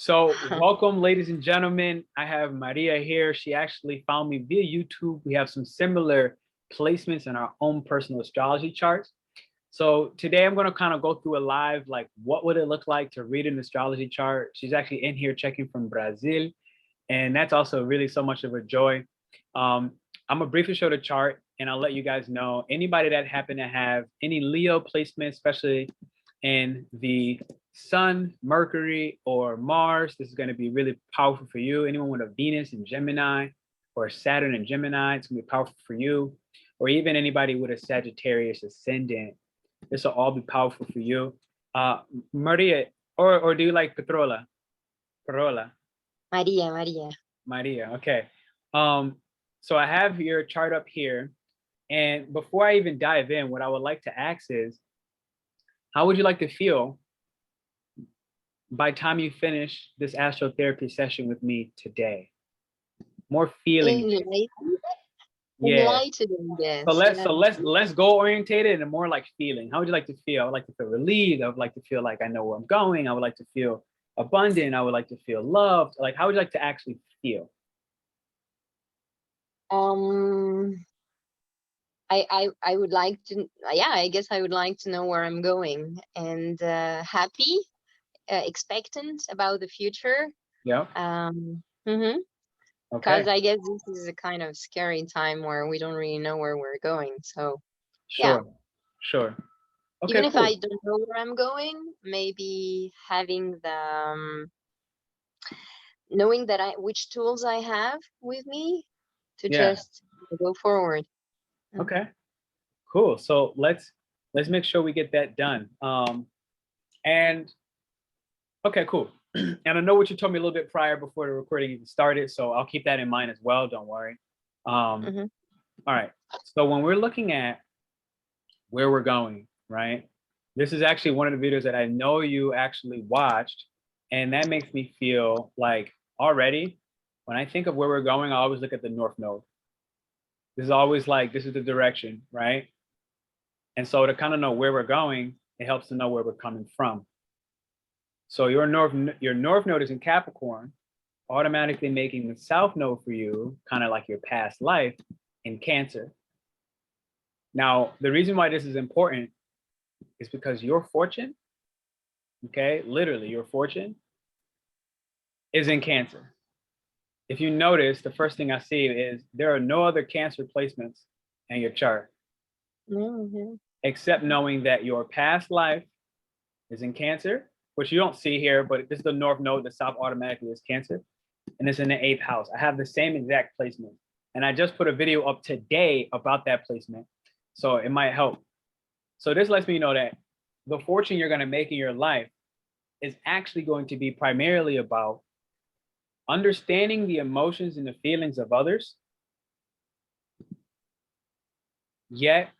So welcome, ladies and gentlemen. I have Maria here. She actually found me via YouTube. We have some similar placements in our own personal astrology charts. So today I'm going to kind of go through a live, like what would it look like to read an astrology chart? She's actually in here checking from Brazil. And that's also really so much of a joy. I'm going to briefly show the chart and I'll let you guys know anybody that happen to have any Leo placement, especially in the Sun, Mercury, or Mars. This is going to be really powerful for you. Anyone with a Venus in Gemini or Saturn in Gemini, it's going to be powerful for you. Or even anybody with a Sagittarius ascendant. This will all be powerful for you. Maria, or do you like Petrola? Perola? Maria, okay. So I have your chart up here. And before I even dive in, what I would like to ask is, how would you like to feel by the time you finish this astrotherapy session with me today? More feeling. Yeah. So let's go orientated and more like feeling. How would you like to feel? I would like to feel relieved. I would like to feel like I know where I'm going. I would like to feel abundant. I would like to feel loved. Like, how would you like to actually feel? I would like to, I guess I would like to know where I'm going and happy, expectant about the future. Yeah. Because I guess this is a kind of scary time where we don't really know where we're going. So sure. Okay, even if I don't know where I'm going, maybe having the knowing that which tools I have with me to just go forward. Okay, cool. So let's make sure we get that done. And okay, cool. And I know what you told me a little bit prior before the recording even started, so I'll keep that in mind as well. Don't worry. All right. So when we're looking at where we're going, right? This is actually one of the videos that I know you actually watched, and that makes me feel like already, when I think of where we're going, I always look at the North Node. This is always like, this is the direction, right? And so to kind of know where we're going, it helps to know where we're coming from. So your North Node is in Capricorn, automatically making the South Node for you, kind of like your past life, in Cancer. Now, the reason why this is important is because your fortune, okay, literally your fortune is in Cancer. If you notice, the first thing I see is there are no other Cancer placements in your chart, except knowing that your past life is in Cancer, which you don't see here, but this is the North Node, the South automatically is Cancer, and it's in the 8th house. I have the same exact placement, and I just put a video up today about that placement, so it might help. So this lets me know that the fortune you're going to make in your life is actually going to be primarily about understanding the emotions and the feelings of others, yet,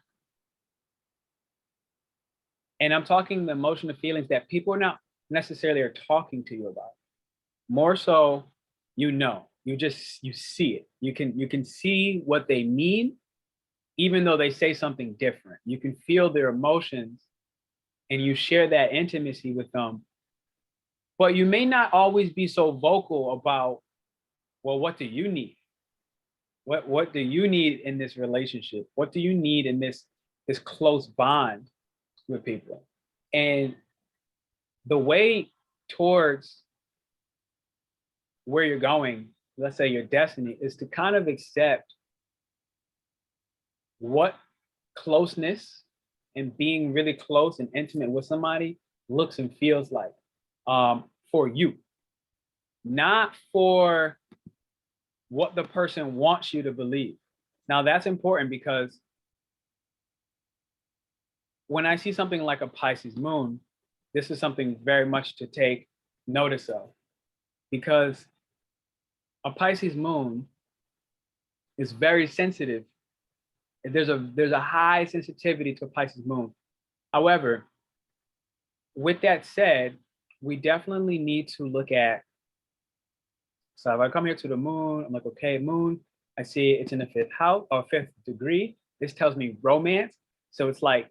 and I'm talking the emotional feelings that people are not necessarily are talking to you about. More so, you see it. You can see what they mean, even though they say something different. You can feel their emotions and you share that intimacy with them. But you may not always be so vocal about, well, what do you need? What do you need in this relationship? What do you need in this close bond with people? And the way towards where you're going, let's say your destiny, is to kind of accept what closeness and being really close and intimate with somebody looks and feels like for you, not for what the person wants you to believe. Now that's important because when I see something like a Pisces moon, this is something very much to take notice of, because a Pisces moon is very sensitive. There's a high sensitivity to a Pisces moon. However, with that said, we definitely need to look at, so if I come here to the moon, I'm like, okay, moon, I see it's in the 5th house or 5th degree. This tells me romance. So it's like,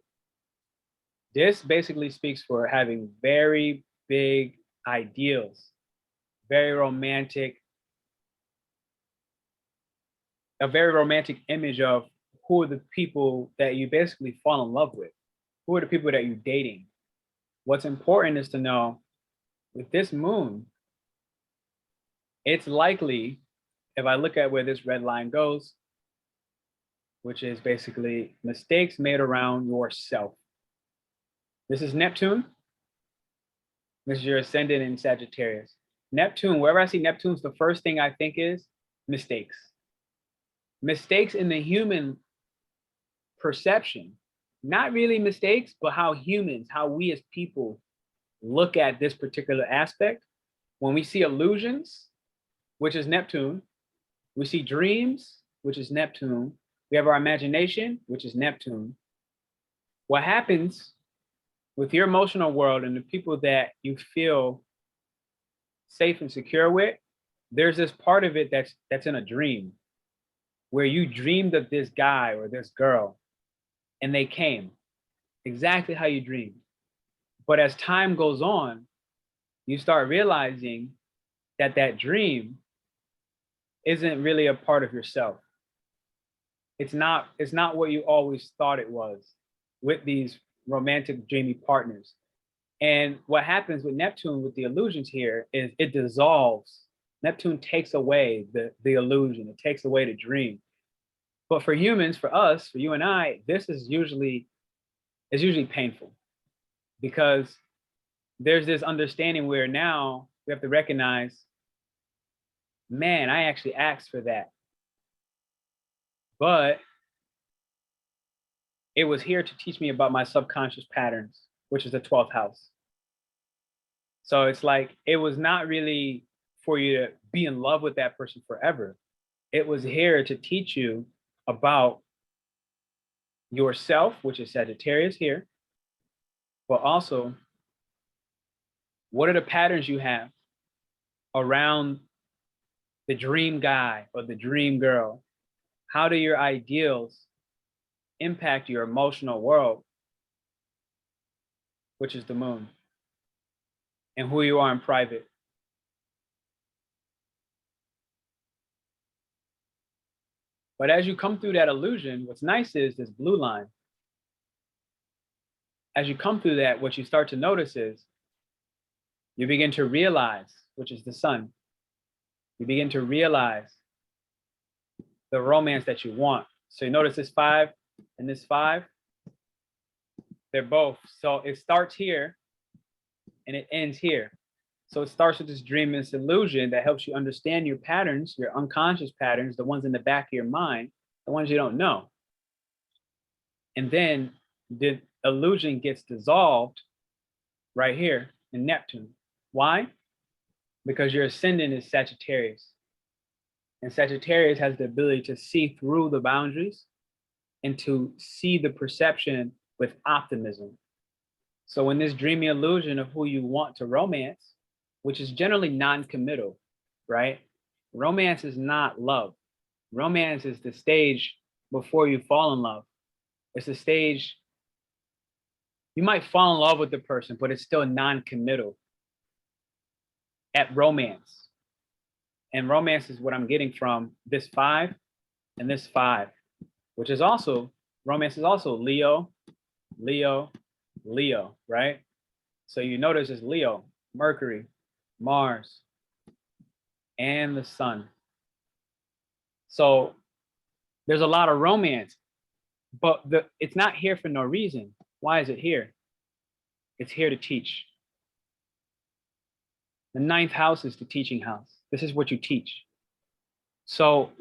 this basically speaks for having very big ideals very romantic, a very romantic image of who are the people that you basically fall in love with. Who are the people that you're dating? What's important is to know with this moon, it's likely, if I look at where this red line goes, which is basically mistakes made around yourself. This is Neptune. This is your ascendant in Sagittarius. Neptune, wherever I see Neptune's, the first thing I think is mistakes. Mistakes in the human perception. Not really mistakes, but how humans, how we as people look at this particular aspect. When we see illusions, which is Neptune, we see dreams, which is Neptune. We have our imagination, which is Neptune. What happens with your emotional world and the people that you feel safe and secure with, there's this part of it that's in a dream, where you dreamed of this guy or this girl, and they came exactly how you dreamed. But as time goes on, you start realizing that that dream isn't really a part of yourself. It's not what you always thought it was with these romantic dreamy partners. And what happens with Neptune, with the illusions here, is it dissolves. Neptune takes away the illusion. It takes away the dream. But for humans, for us, for you and I, this is usually painful, because there's this understanding where now we have to recognize, man, I actually asked for that. But it was here to teach me about my subconscious patterns, which is the 12th house. So it's like, it was not really for you to be in love with that person forever. It was here to teach you about yourself, which is Sagittarius here, but also what are the patterns you have around the dream guy or the dream girl? How do your ideals impact your emotional world, which is the moon, and who you are in private? But as you come through that illusion, what's nice is this blue line. As you come through that, what you start to notice is you begin to realize, which is the sun, you begin to realize the romance that you want. So you notice this 5 and this 5, they're both. So it starts here and it ends here. So it starts with this dream and this illusion that helps you understand your patterns, your unconscious patterns, the ones in the back of your mind, the ones you don't know. And then the illusion gets dissolved right here in Neptune. Why? Because your ascendant is Sagittarius. And Sagittarius has the ability to see through the boundaries and to see the perception with optimism. So in this dreamy illusion of who you want to romance, which is generally non-committal, right? Romance is not love. Romance is the stage before you fall in love. It's a stage, you might fall in love with the person, but it's still non-committal at romance. And romance is what I'm getting from this 5 and this 5, which is also, romance is also Leo, Leo, Leo, right? So you notice it's Leo, Mercury, Mars, and the sun. So there's a lot of romance, but it's not here for no reason. Why is it here? It's here to teach. The 9th house is the teaching house. This is what you teach. So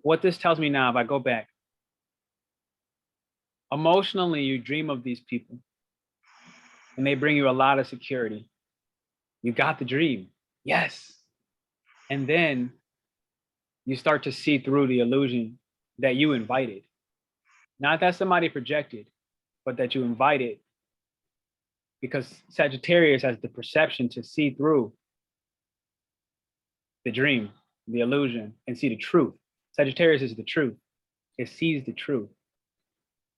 what this tells me now, if I go back, emotionally, you dream of these people and they bring you a lot of security. You got the dream. Yes. And then you start to see through the illusion that you invited. Not that somebody projected, but that you invited, because Sagittarius has the perception to see through the dream, the illusion, and see the truth. Sagittarius is the truth. It sees the truth.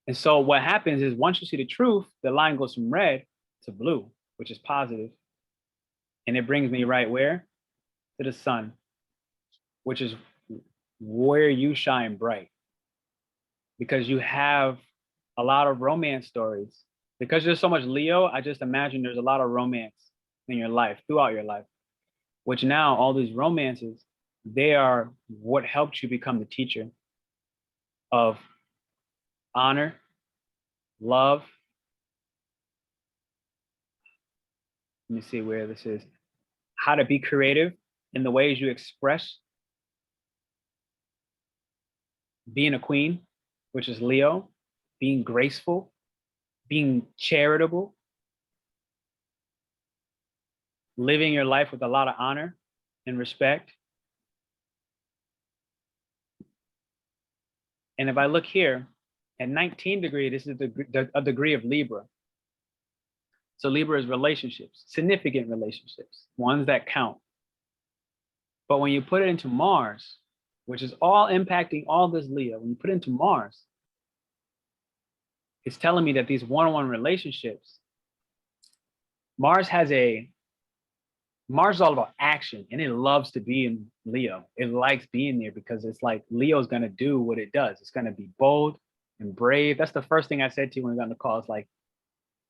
And so what happens is once you see the truth, the line goes from red to blue, which is positive. And it brings me right where? to the sun, which is where you shine bright, because you have a lot of romance stories. Because there's so much Leo, I just imagine there's a lot of romance in your life, throughout your life, which now all these romances, they are what helped you become the teacher of honor, love. Let me see where this is. How to be creative in the ways you express being a queen, which is Leo, being graceful, being charitable, living your life with a lot of honor and respect. And if I look here at 19 degree, this is a degree of Libra. So Libra is relationships, significant relationships, ones that count. But when you put it into Mars, which is all impacting all this Leo, when you put it into Mars, it's telling me that these one-on-one relationships, Mars is all about action, and it loves to be in Leo. It likes being there because it's like Leo's gonna do what it does. It's gonna be bold and brave. That's the first thing I said to you when we got on the call. It's like,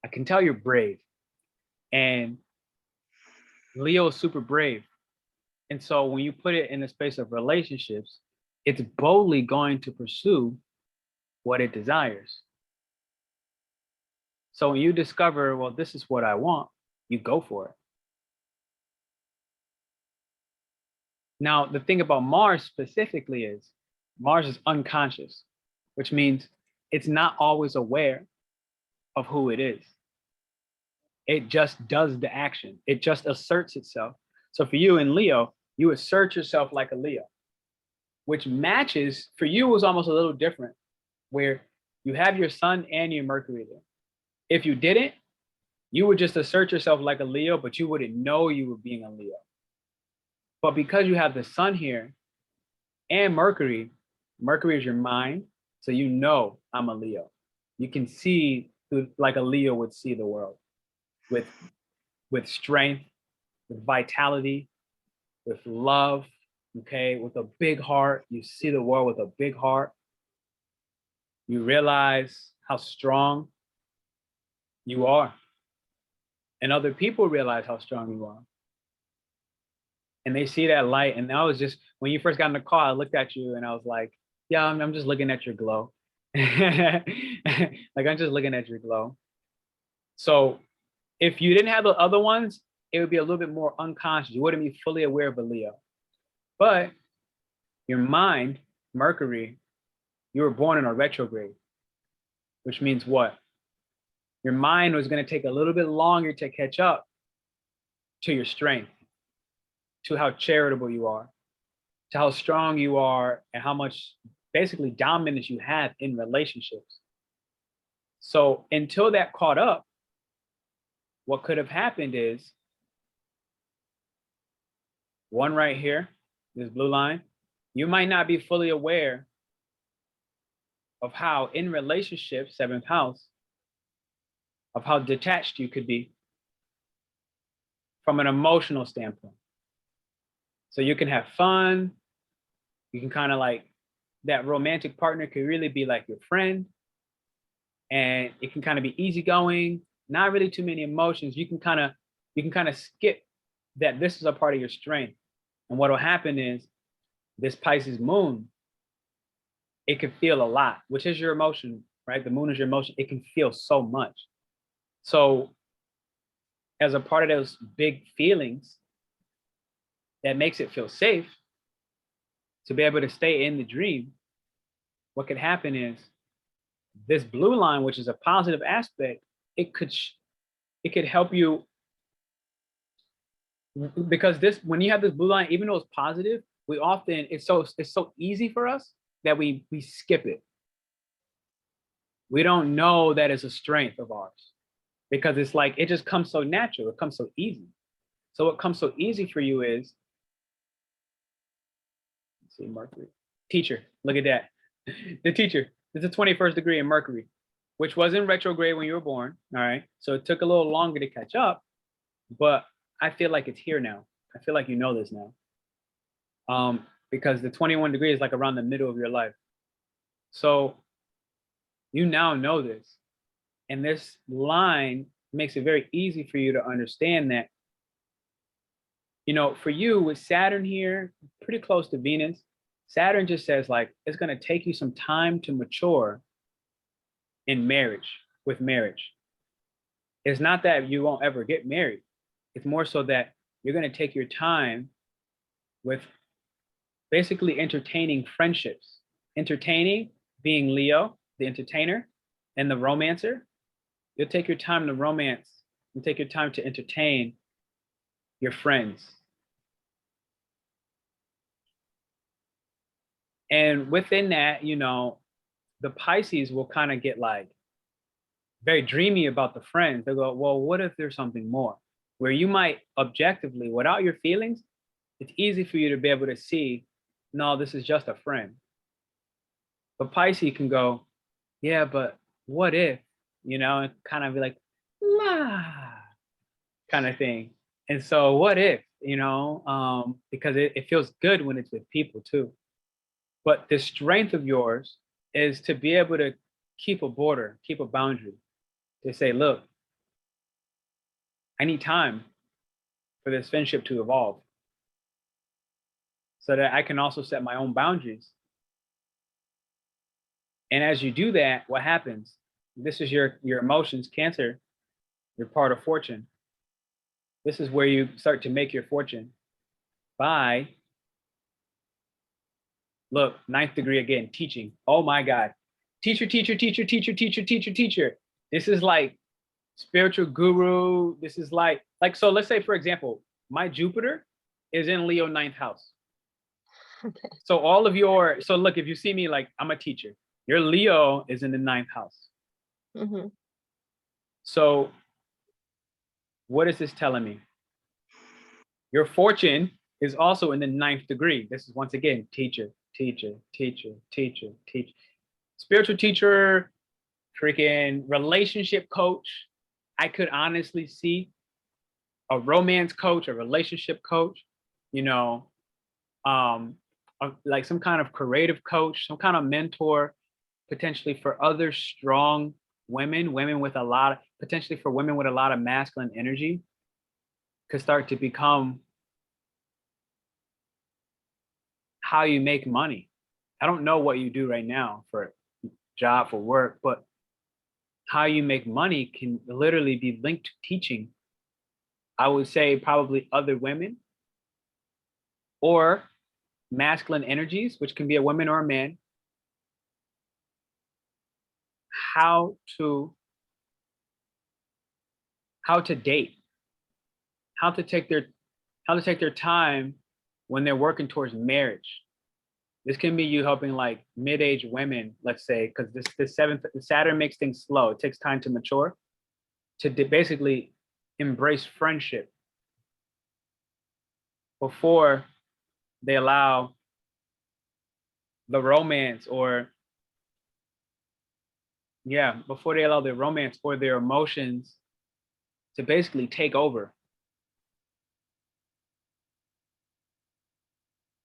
I can tell you're brave. And Leo is super brave. And so when you put it in the space of relationships, it's boldly going to pursue what it desires. So when you discover, well, this is what I want, you go for it. Now, the thing about Mars specifically is Mars is unconscious, which means it's not always aware of who it is. It just does the action. It just asserts itself. So for you in Leo, you assert yourself like a Leo, which matches, for you was almost a little different, where you have your sun and your Mercury there. If you didn't, you would just assert yourself like a Leo, but you wouldn't know you were being a Leo. But because you have the sun here and Mercury, Mercury is your mind, so you know I'm a Leo. You can see like a Leo would see the world, with strength, with vitality, with love, okay, with a big heart. You see the world with a big heart. You realize how strong you are. And other people realize how strong you are. And they see that light. And I was just, when you first got in the car, I looked at you and I was like, yeah, I'm just looking at your glow. Like, I'm just looking at your glow. So if you didn't have the other ones, it would be a little bit more unconscious. You wouldn't be fully aware of a Leo. But your mind, Mercury, you were born in a retrograde, which means what? Your mind was going to take a little bit longer to catch up to your strength, to how charitable you are, to how strong you are, and how much basically dominance you have in relationships. So until that caught up, what could have happened is, one right here, this blue line, you might not be fully aware of how in relationships, 7th house, of how detached you could be from an emotional standpoint. So you can have fun, you can kind of like, that romantic partner could really be like your friend, and it can kind of be easygoing, not really too many emotions. You can kind of skip that. This is a part of your strength. And what will happen is this Pisces moon, it can feel a lot, which is your emotion, right? The moon is your emotion. It can feel so much. So as a part of those big feelings, that makes it feel safe to be able to stay in the dream. What could happen is this blue line, which is a positive aspect, it could help you, because this, when you have this blue line, even though it's positive, we often, it's so easy for us that we skip it. We don't know that it's a strength of ours, because it's like, it just comes so natural. It comes so easy. So what comes so easy for you is, let's see, Mercury, teacher, look at that. The teacher, it's a 21st degree in Mercury, which was in retrograde when you were born, all right? So it took a little longer to catch up, but I feel like it's here now. I feel like you know this now. because the 21 degree is like around the middle of your life. So you now know this. And this line makes it very easy for you to understand that, you know, for you with Saturn here, pretty close to Venus, Saturn just says like, it's going to take you some time to mature in marriage, with marriage. It's not that you won't ever get married. It's more so that you're going to take your time with basically entertaining friendships. Entertaining, being Leo, the entertainer, and the romancer. You'll take your time to romance. You'll take your time to entertain your friends. And within that, you know, the Pisces will kind of get like very dreamy about the friends. They'll go, well, what if there's something more? Where you might objectively, without your feelings, it's easy for you to be able to see, no, this is just a friend. But Pisces can go, yeah, but what if, you know, and kind of be like, la, kind of thing. And so what if, you know, because it feels good when it's with people too. But the strength of yours is to be able to keep a border, keep a boundary, to say, look, I need time for this friendship to evolve so that I can also set my own boundaries. And as you do that, what happens? This is your emotions, Cancer, your part of fortune. This is where you start to make your fortune by, look, 9th degree again, teaching. Oh my God. Teacher, teacher, teacher, teacher, teacher, teacher, teacher. This is like spiritual guru. This is like, so let's say, for example, my Jupiter is in Leo 9th house. Okay. So all of so look, if you see me, like I'm a teacher, your Leo is in the 9th house. Mm-hmm. So what is this telling me? Your fortune is also in the 9th degree. This is once again, teacher, teacher, teacher, teacher, teacher, spiritual teacher, freaking relationship coach. I could honestly see a romance coach, a relationship coach, you know, like some kind of creative coach, some kind of mentor, potentially for other strong women with a lot of, potentially for women with a lot of masculine energy, could start to become how you make money. I don't know what you do right now for job, for work, but how you make money can literally be linked to teaching. I would say probably other women or masculine energies, which can be a woman or a man, how to date, how to take their time when they're working towards marriage. This can be you helping like mid-aged women, let's say, because this Saturn makes things slow. It takes time to mature, to basically embrace friendship before they allow the romance, or before they allow their romance or their emotions to basically take over.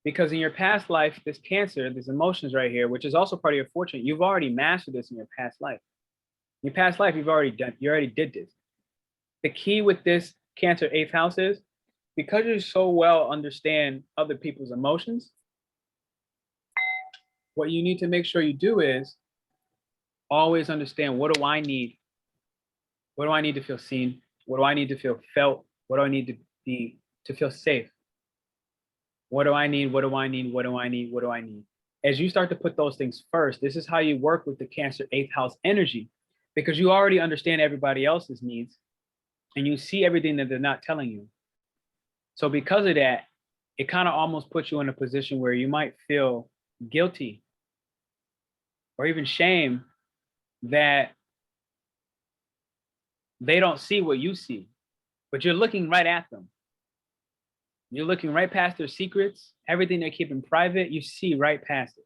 Because in your past life, this Cancer, this emotions right here, which is also part of your fortune, you've already mastered this in your past life. In your past life, you already did this. The key with this Cancer 8th house is, because you so well understand other people's emotions, what you need to make sure you do is always understand, what do I need? What do I need to feel seen? What do I need to feel felt? What do I need to feel safe? What do I need? What do I need? What do I need? What do I need? As you start to put those things first, this is how you work with the Cancer 8th house energy, because you already understand everybody else's needs and you see everything that they're not telling you. So because of that, it kind of almost puts you in a position where you might feel guilty or even shame that they don't see what you see, but you're looking right at them. You're looking right past their secrets, everything they're keeping private, you see right past it.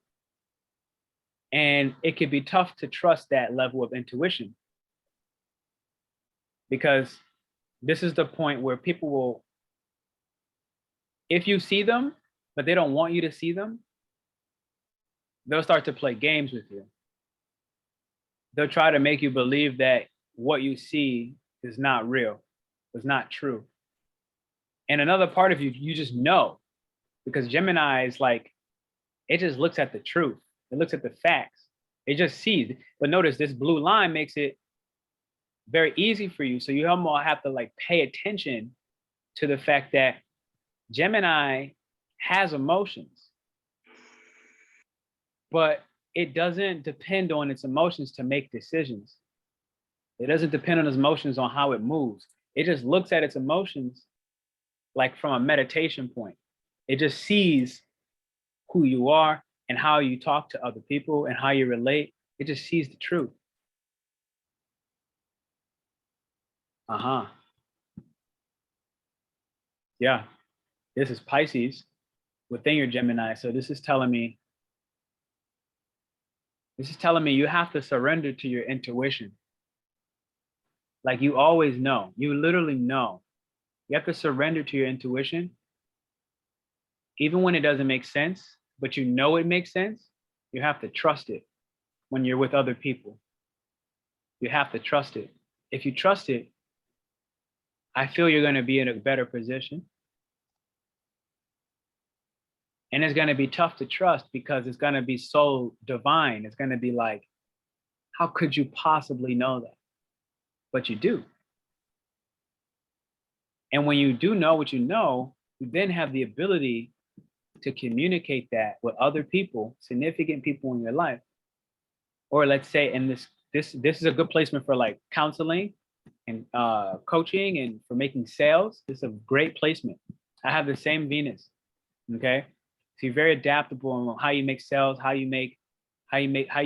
And it can be tough to trust that level of intuition, because this is the point where people will, if you see them, but they don't want you to see them, they'll start to play games with you. They'll try to make you believe that what you see is not real, is not true. And another part of you, you just know, because Gemini is like, it just looks at the truth. It looks at the facts. It just sees. But notice this blue line makes it very easy for you. So you almost have to like pay attention to the fact that Gemini has emotions, but it doesn't depend on its emotions to make decisions. It doesn't depend on its emotions on how it moves. It just looks at its emotions like from a meditation point. It just sees who you are and how you talk to other people and how you relate. It just sees the truth. Yeah, this is Pisces within your Gemini. So this is telling me you have to surrender to your intuition. Like you always know, you literally know. You have to surrender to your intuition. Even when it doesn't make sense, but you know it makes sense, you have to trust it when you're with other people. You have to trust it. If you trust it, I feel you're going to be in a better position. And it's going to be tough to trust because it's going to be so divine. It's going to be like, how could you possibly know that? But you do. And when you do know what you know, you then have the ability to communicate that with other people, significant people in your life. Or let's say, and this is a good placement for like counseling and coaching and for making sales. This is a great placement. I have the same Venus. Okay. So you're very adaptable on how you make sales, how you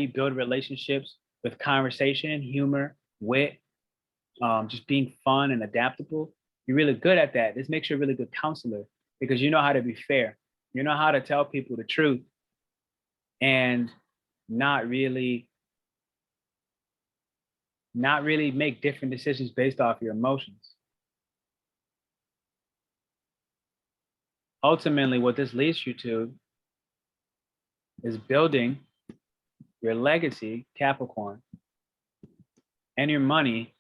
build relationships with conversation, humor, wit, just being fun and adaptable. You're really good at that. This makes you a really good counselor because you know how to be fair. You know how to tell people the truth and not really make different decisions based off your emotions. Ultimately, what this leads you to is building your legacy, Capricorn, and your money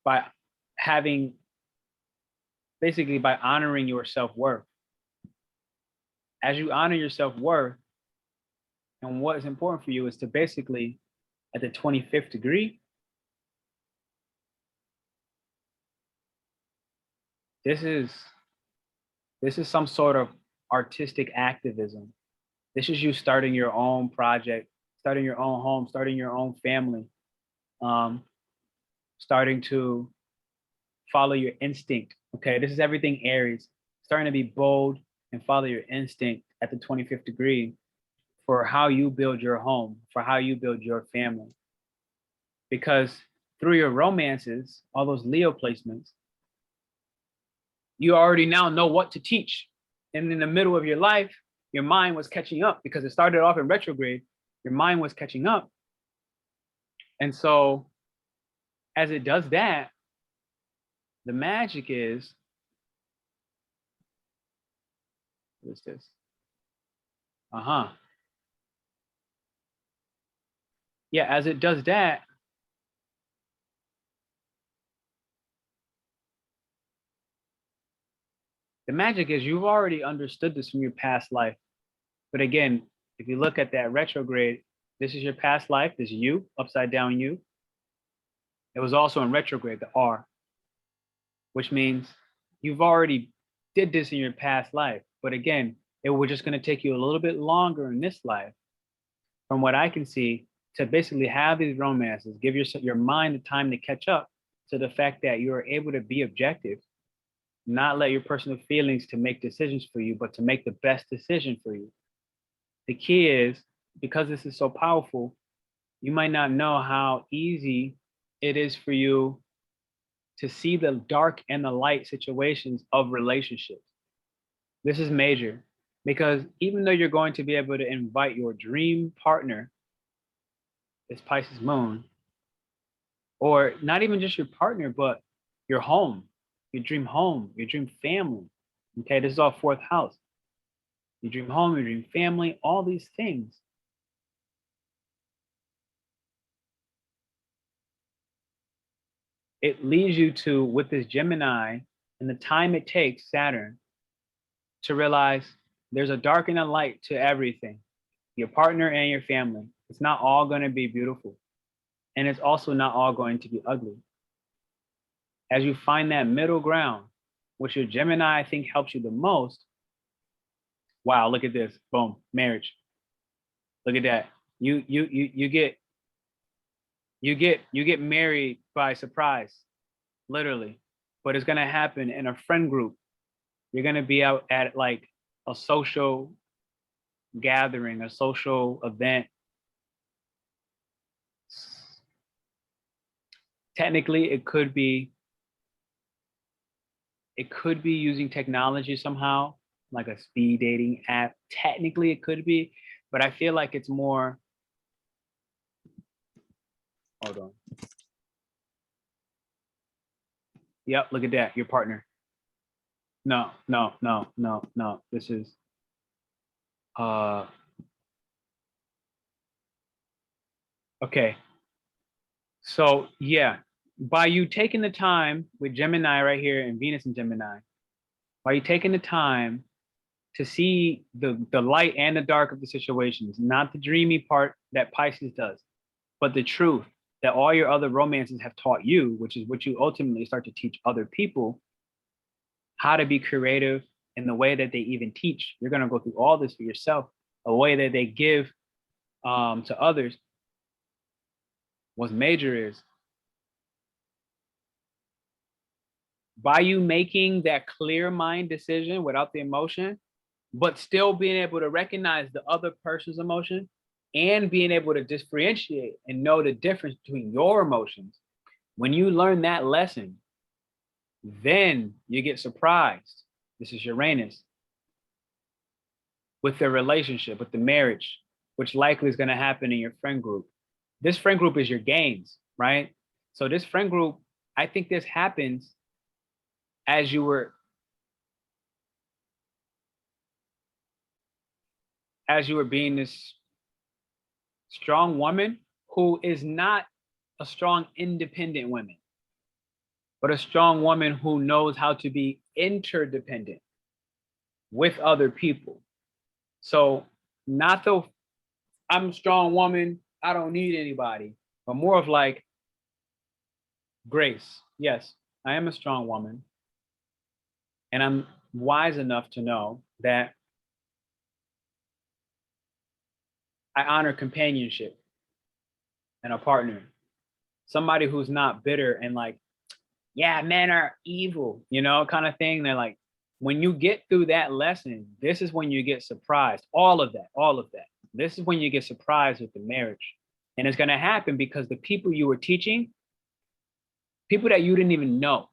by by honoring your self-worth. As you honor your self-worth, and what is important for you is to basically, at the 25th degree, this is some sort of artistic activism. This is you starting your own project, starting your own home, starting your own family, starting to follow your instinct. Okay, this is everything Aries, starting to be bold and follow your instinct at the 25th degree for how you build your home, for how you build your family. Because through your romances, all those Leo placements, you already now know what to teach. And in the middle of your life, your mind was catching up because it started off in retrograde. Your mind was catching up. And so as it does that, the magic is, what is this? Yeah, as it does that, the magic is you've already understood this from your past life. But again, if you look at that retrograde, this is your past life, this is you, upside down you. It was also in retrograde, the R, which means you've already did this in your past life. But again, it was just going to take you a little bit longer in this life, from what I can see, to basically have these romances, give your mind the time to catch up to the fact that you are able to be objective, not let your personal feelings to make decisions for you, but to make the best decision for you. The key is, because this is so powerful, you might not know how easy it is for you to see the dark and the light situations of relationships. This is major because even though you're going to be able to invite your dream partner, this Pisces moon, or not even just your partner, but your home, your dream family, Okay, this is all fourth house. You dream home, you dream family, all these things. It leads you to, with this Gemini, and the time it takes, Saturn, to realize there's a dark and a light to everything, your partner and your family. It's not all going to be beautiful. And it's also not all going to be ugly. As you find that middle ground, which your Gemini, I think, helps you the most. Wow, look at this. Boom, marriage. Look at that. You get married by surprise, literally. But it's gonna happen in a friend group. You're gonna be out at like a social gathering, a social event. Technically, it could be using technology somehow, like a speed dating app. Technically, it could be, but I feel like it's more. Hold on. Yep, look at that, your partner. No. This is okay. So yeah, by you taking the time with Gemini right here and Venus in Gemini, by you taking the time to see the light and the dark of the situations, not the dreamy part that Pisces does, but the truth that all your other romances have taught you, which is what you ultimately start to teach other people, how to be creative in the way that they even teach. You're going to go through all this for yourself, a way that they give to others. What's major is by you making that clear mind decision without the emotion, but still being able to recognize the other person's emotion and being able to differentiate and know the difference between your emotions. When you learn that lesson, then you get surprised. This is Uranus with the relationship, with the marriage, which likely is going to happen in your friend group. This friend group is your gains, right? So this friend group, I think this happens as you were being this strong woman who is not a strong independent woman, but a strong woman who knows how to be interdependent with other people. So not the I'm a strong woman, I don't need anybody, but more of like grace. Yes, I am a strong woman. And I'm wise enough to know that I honor companionship and a partner, somebody who's not bitter and like, yeah, men are evil, kind of thing. They're like, when you get through that lesson, this is when you get surprised. All of that. This is when you get surprised with the marriage. And it's going to happen because the people you were teaching, people that you didn't even know.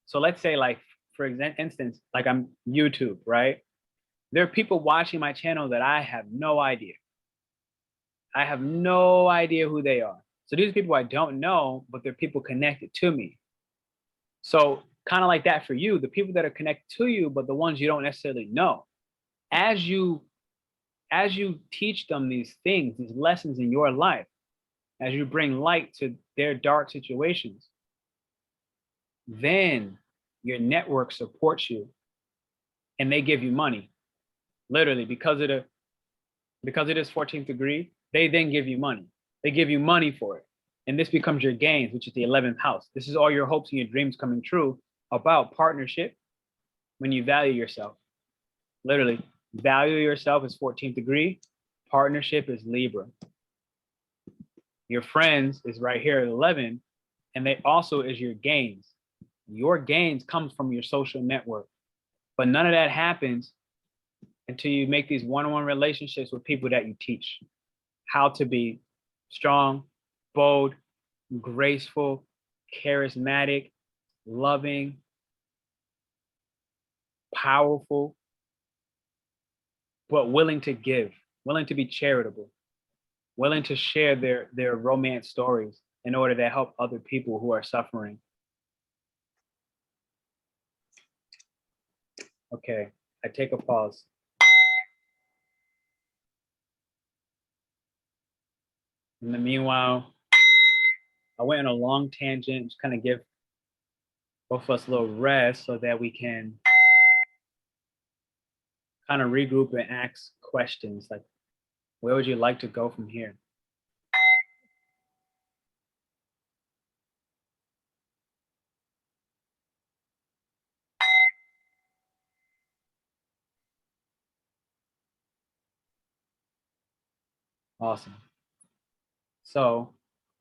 So let's say, like, for instance, like I'm YouTube, right? There are people watching my channel that I have no idea. I have no idea who they are. So these are people I don't know, but they're people connected to me. So kind of like that for you, the people that are connected to you, but the ones you don't necessarily know. As you teach them these things, these lessons in your life, as you bring light to their dark situations, then your network supports you and they give you money. Literally, because it is 14th degree, they then give you money. They give you money for it. And this becomes your gains, which is the 11th house. This is all your hopes and your dreams coming true about partnership when you value yourself. Literally, value yourself is 14th degree. Partnership is Libra. Your friends is right here at 11, and they also is your gains. Your gains comes from your social network. But none of that happens until you make these one-on-one relationships with people that you teach how to be strong, bold, graceful, charismatic, loving, powerful, but willing to give, willing to be charitable, willing to share their romance stories in order to help other people who are suffering. Okay, I take a pause. In the meanwhile, I went on a long tangent, just kind of give both of us a little rest so that we can kind of regroup and ask questions like, where would you like to go from here? Awesome. So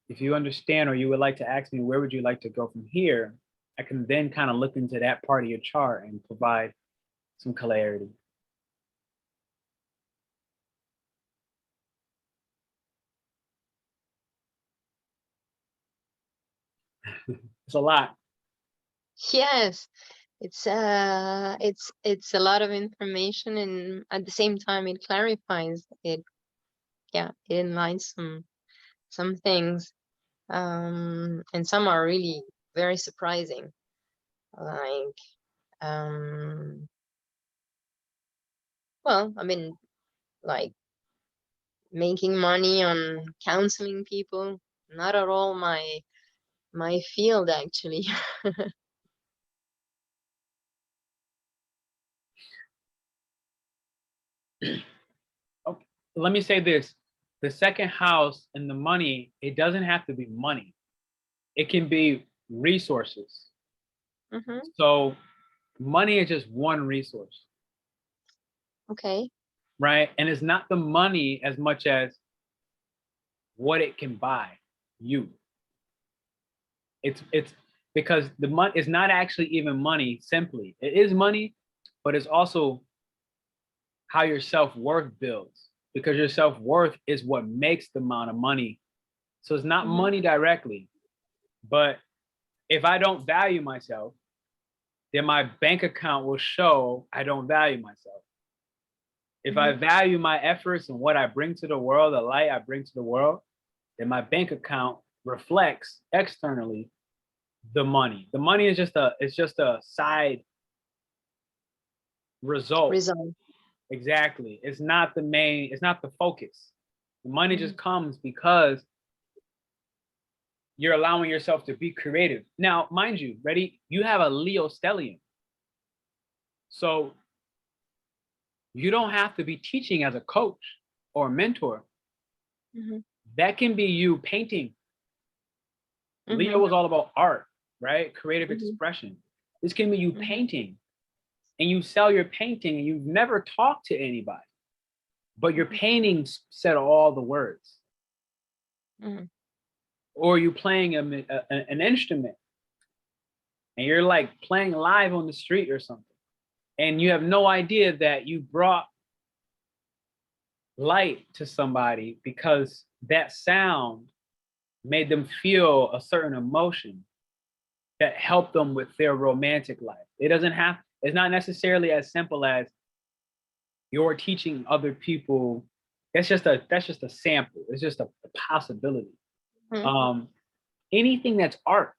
if you understand or you would like to ask me, where would you like to go from here? I can then kind of look into that part of your chart and provide some clarity. It's a lot. Yes, it's a lot of information, and at the same time it clarifies it. Yeah, it enlightens some things, and some are really very surprising, like well, I mean, like making money on counseling people, not at all my field, actually. Okay. Let me say this. The second house and the money, it doesn't have to be money. It can be resources. Hmm. So money is just one resource, Okay. right? And it's not the money as much as what it can buy you. It's because the money is not actually even money simply. It is money, but it's also how your self-worth builds, because your self-worth is what makes the amount of money. So it's not Hmm. money directly, but if I don't value myself, then my bank account will show I don't value myself. If I value my efforts and what I bring to the world, the light I bring to the world, then my bank account reflects externally the money. The money is just a side result. Result. Exactly. It's not the main, it's not the focus. The money Hmm. just comes because you're allowing yourself to be creative. Now, mind you, ready? You have a Leo stellium. So you don't have to be teaching as a coach or a mentor. Hmm. That can be you painting. Hmm. Leo is all about art, right? Creative Hmm. expression. This can be you Hmm. painting, and you sell your painting and you've never talked to anybody, but your paintings said all the words. Hmm. Or you playing an instrument and you're like playing live on the street or something, and you have no idea that you brought light to somebody because that sound made them feel a certain emotion that helped them with their romantic life. It doesn't have, it's not necessarily as simple as you're teaching other people. That's just a sample. It's just a possibility. Hmm. Um, anything that's art,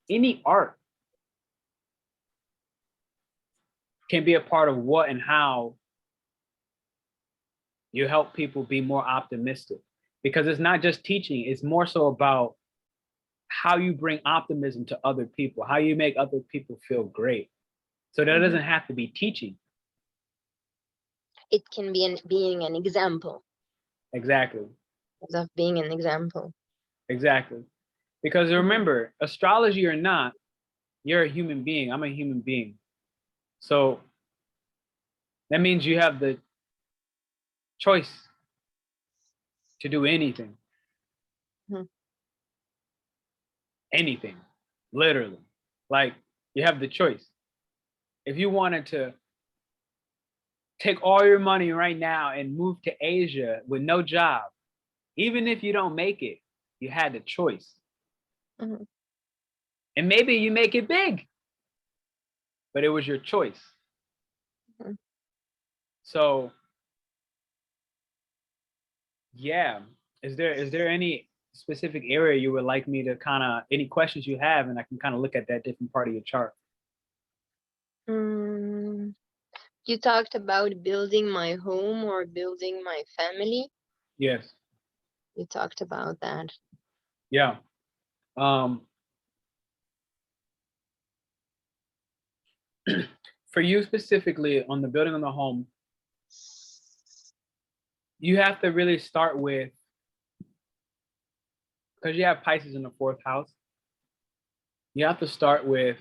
any art can be a part of what and how you help people be more optimistic. Because it's not just teaching, it's more so about how you bring optimism to other people, how you make other people feel great. So that Hmm. doesn't have to be teaching. It can be being an example, Exactly. of being an example. Exactly. Because Hmm. remember, astrology or not, you're a human being. I'm a human being. So that means you have the choice to do anything, Hmm. anything, literally. Like you have the choice. If you wanted to take all your money right now and move to Asia with no job, even if you don't make it, you had the choice. Hmm. And maybe you make it big, but it was your choice. Hmm. So yeah, is there any specific area you would like me to kind of, any questions you have, and I can kind of look at that different part of your chart? You talked about building my home or building my family. Yes. You talked about that. Yeah. For you specifically on the building of the home, you have to really start with, because you have Pisces in the 4th house, you have to start with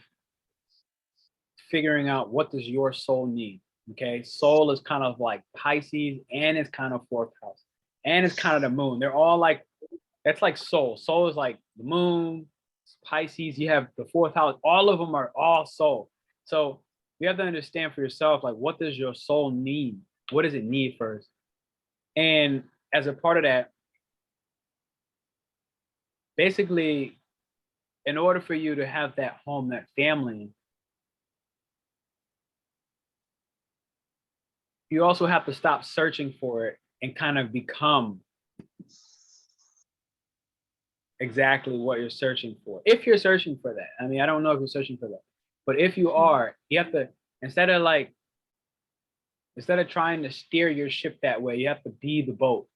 figuring out what does your soul need. Okay. Soul is kind of like Pisces, and it's kind of 4th house, and it's kind of the moon. They're all like, that's like soul. Soul is like the moon, Pisces, you have the 4th house. All of them are all soul. So you have to understand for yourself, like, what does your soul need? What does it need first? And as a part of that, basically, in order for you to have that home, that family, you also have to stop searching for it and kind of become exactly what you're searching for. If you're searching for that. I mean, I don't know if you're searching for that, but if you are, you have to, instead of trying to steer your ship that way, you have to be the boat.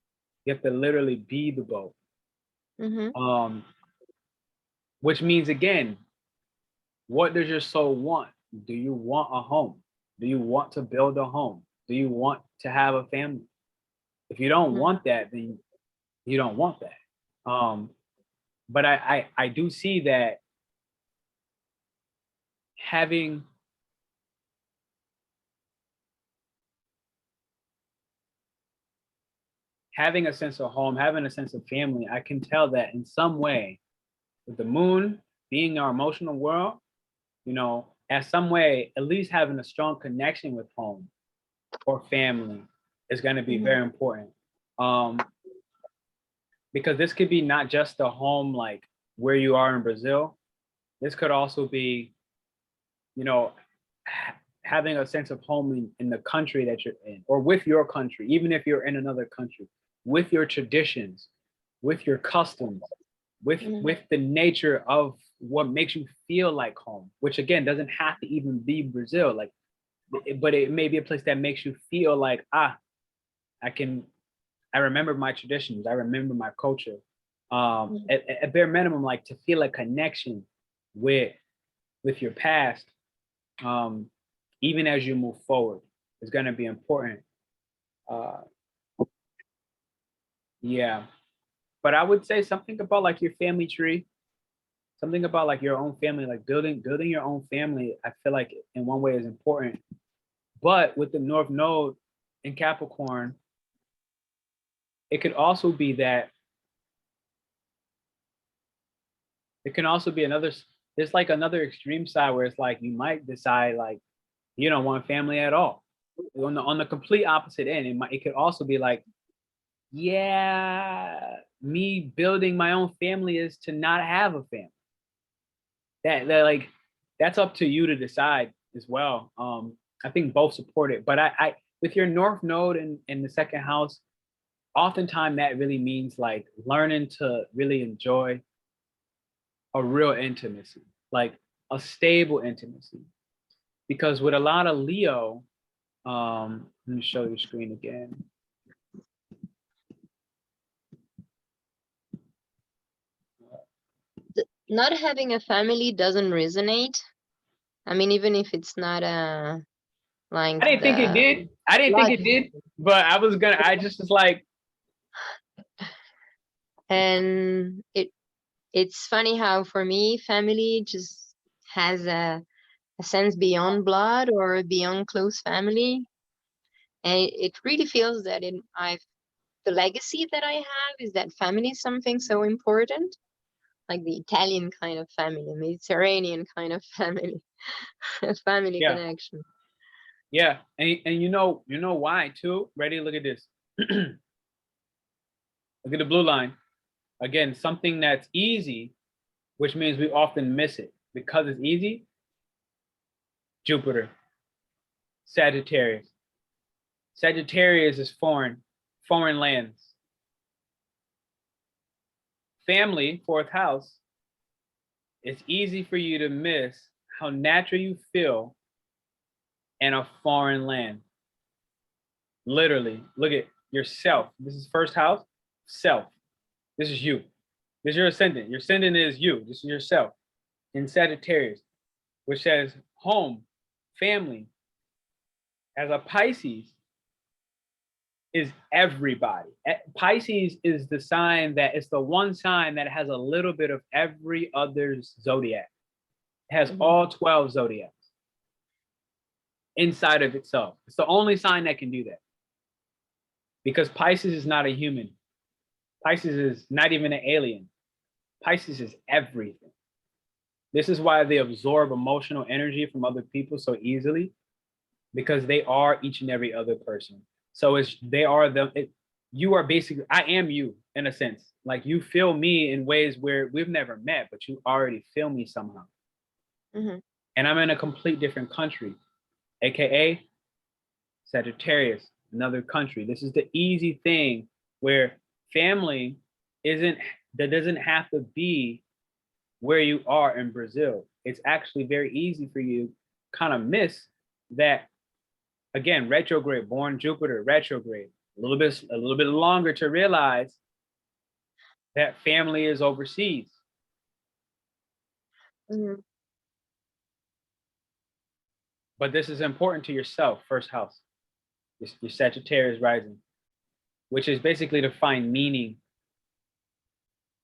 You have to literally be the boat. Which means, again, what does your soul want? Do you want a home? Do you want to build a home? Do you want to have a family? If you don't want that, then you don't want that. But I do see that having a sense of home, having a sense of family, I can tell that in some way, with the moon being our emotional world, you know, at some way, at least having a strong connection with home or family is going to be very important. Because this could be not just a home like where you are in Brazil. This could also be, you know, having a sense of home in the country that you're in, or with your country, even if you're in another country, with your traditions, with your customs, with the nature of what makes you feel like home, which again doesn't have to even be Brazil, like, but it may be a place that makes you feel like, I remember my traditions, I remember my culture. At bare minimum, like, to feel a connection with your past, even as you move forward, is going to be important. Yeah, but I would say something about like your family tree, something about like your own family, like building your own family. I feel like in one way is important, but with the North Node in Capricorn, it could also be that it can also be another. There's like another extreme side where it's like you might decide like you don't want family at all. On the complete opposite end, it could also be like, yeah, me building my own family is to not have a family. That like that's up to you to decide as well. I think both support it, but I with your North Node in the 2nd house, oftentimes that really means like learning to really enjoy a real intimacy, like a stable intimacy. Because with a lot of Leo, let me show you the screen again. Not having a family doesn't resonate. I mean, even if it's not like I didn't think it did. I didn't think it did, but I just was like. And it's funny how for me, family just has a sense beyond blood or beyond close family. And it really feels that the legacy that I have is that family is something so important, like the Italian kind of family, Mediterranean kind of family, family Yeah. connection. Yeah, and you know why too. Ready? Look at this. Look at the blue line. Again, something that's easy, which means we often miss it because it's easy. Jupiter, Sagittarius. Sagittarius is foreign lands. Family, 4th house. It's easy for you to miss how natural you feel and a foreign land. Literally, look at yourself. This is first house, self. This is you. This is your ascendant. Your ascendant is you. This is yourself. In Sagittarius, which says home, family. As a Pisces is everybody. Pisces is the sign that it's the one sign that has a little bit of every other zodiac. It has all 12 zodiacs inside of itself. It's the only sign that can do that. Because Pisces is not a human. Pisces is not even an alien. Pisces is everything. This is why they absorb emotional energy from other people so easily, because they are each and every other person. So you are basically, I am you in a sense. Like you feel me in ways where we've never met, but you already feel me somehow. And I'm in a complete different country, AKA Sagittarius, another country. This is the easy thing where family doesn't have to be where you are in Brazil. It's actually very easy for you to kind of miss that. Again, retrograde, born Jupiter, retrograde. A little bit longer to realize that family is overseas. But this is important to yourself, first house, your Sagittarius rising, which is basically to find meaning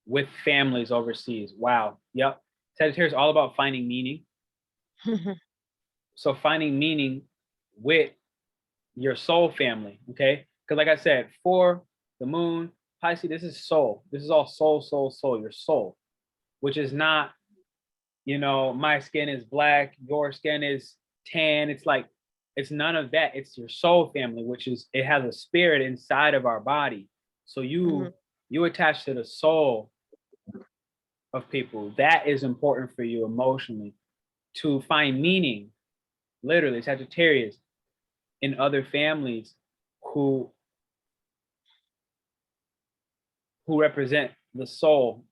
with families overseas. Wow. Yep. Sagittarius is all about finding meaning. So finding meaning with your soul family, okay? Because like I said, for the moon, Pisces, this is soul. This is all soul, your soul, which is not, my skin is black, your skin is tan. It's like, it's none of that. It's your soul family, which is, it has a spirit inside of our body. So you attach to the soul of people. That is important for you emotionally to find meaning, literally, Sagittarius, in other families who represent the soul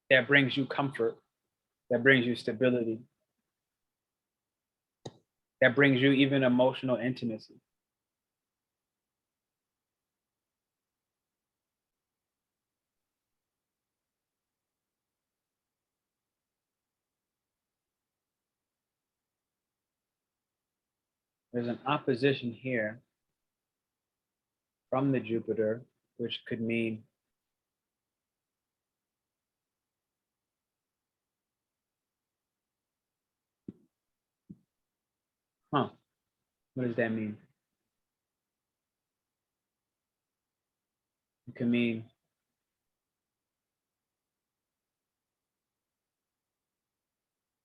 that brings you comfort, that brings you stability, that brings you even emotional intimacy. There's an opposition here from the Jupiter, which could mean what does that mean? It could mean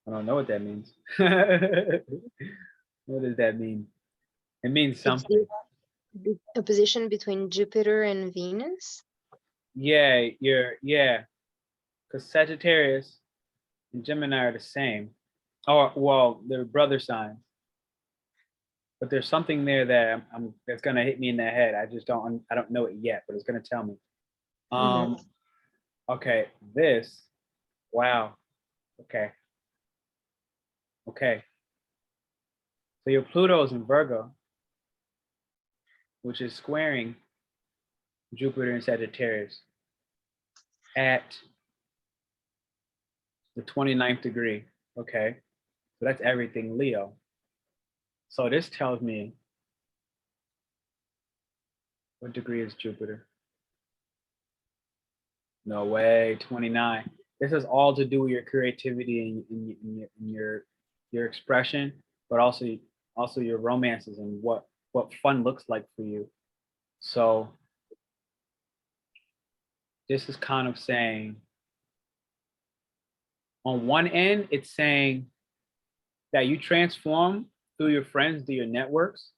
I don't know what that means. What does that mean? It means something. The opposition between Jupiter and Venus? Yeah, because Sagittarius and Gemini are the same. Oh, well, they're brother signs. But there's something there that that's gonna hit me in the head. I don't know it yet, but it's gonna tell me. Okay, wow. Okay. So your Pluto's in Virgo, which is squaring Jupiter and Sagittarius at the 29th degree. Okay. So that's everything Leo. So this tells me, what degree is Jupiter? No way, 29. This is all to do with your creativity and your expression, but also your romances and what fun looks like for you. So this is kind of saying, on one end, it's saying that you transform through your friends, through your networks.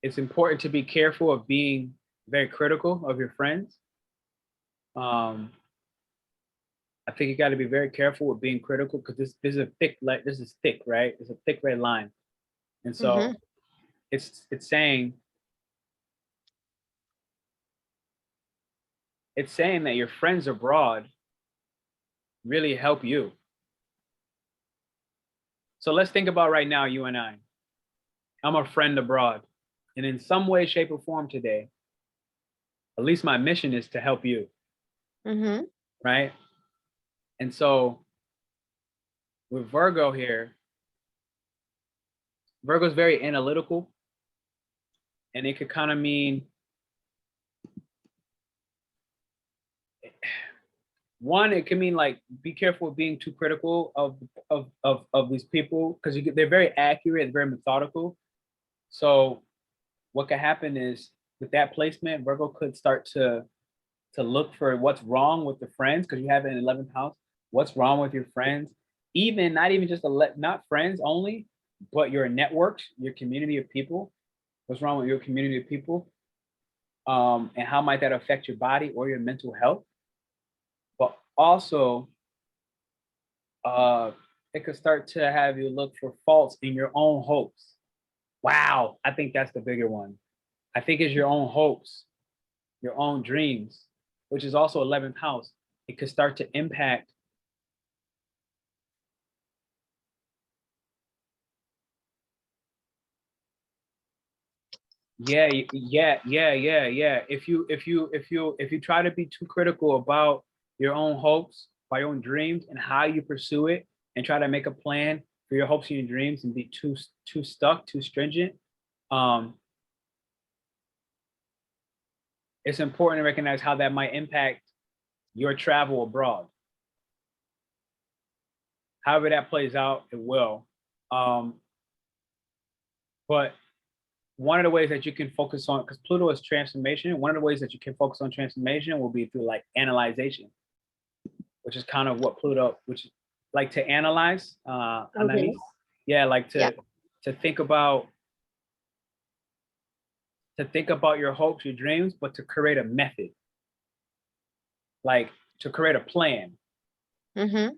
It's important to be careful of being very critical of your friends. I think you got to be very careful with being critical because this is thick, right? It's a thick red line, and so it's saying that your friends abroad really help you. So let's think about right now, you and I. I'm a friend abroad. And in some way, shape, or form today, at least my mission is to help you. Mm-hmm. Right? And so with Virgo here, Virgo's very analytical. And it could kind of mean one, it can mean like be careful of being too critical of these people because they're very accurate, very methodical. So what could happen is with that placement, Virgo could start to look for what's wrong with the friends because you have it in 11th house. What's wrong with your friends? Even not even just not friends only, but your networks, your community of people. What's wrong with your community of people? And how might that affect your body or your mental health? But also, it could start to have you look for faults in your own hopes. Wow, I think that's the bigger one. I think it's your own hopes, your own dreams, which is also 11th house. It could start to impact yeah. If you try to be too critical about your own hopes, by your own dreams, and how you pursue it, and try to make a plan for your hopes and your dreams, and be too stuck, too stringent, it's important to recognize how that might impact your travel abroad. However that plays out, it will. But one of the ways that you can focus on, because Pluto is transformation, one of the ways that you can focus on transformation will be through like analyzation, which is kind of what Pluto, which like to analyze, Okay. yeah, like Yeah. to think about your hopes, your dreams, but to create a method, like to create a plan. Mm-hmm.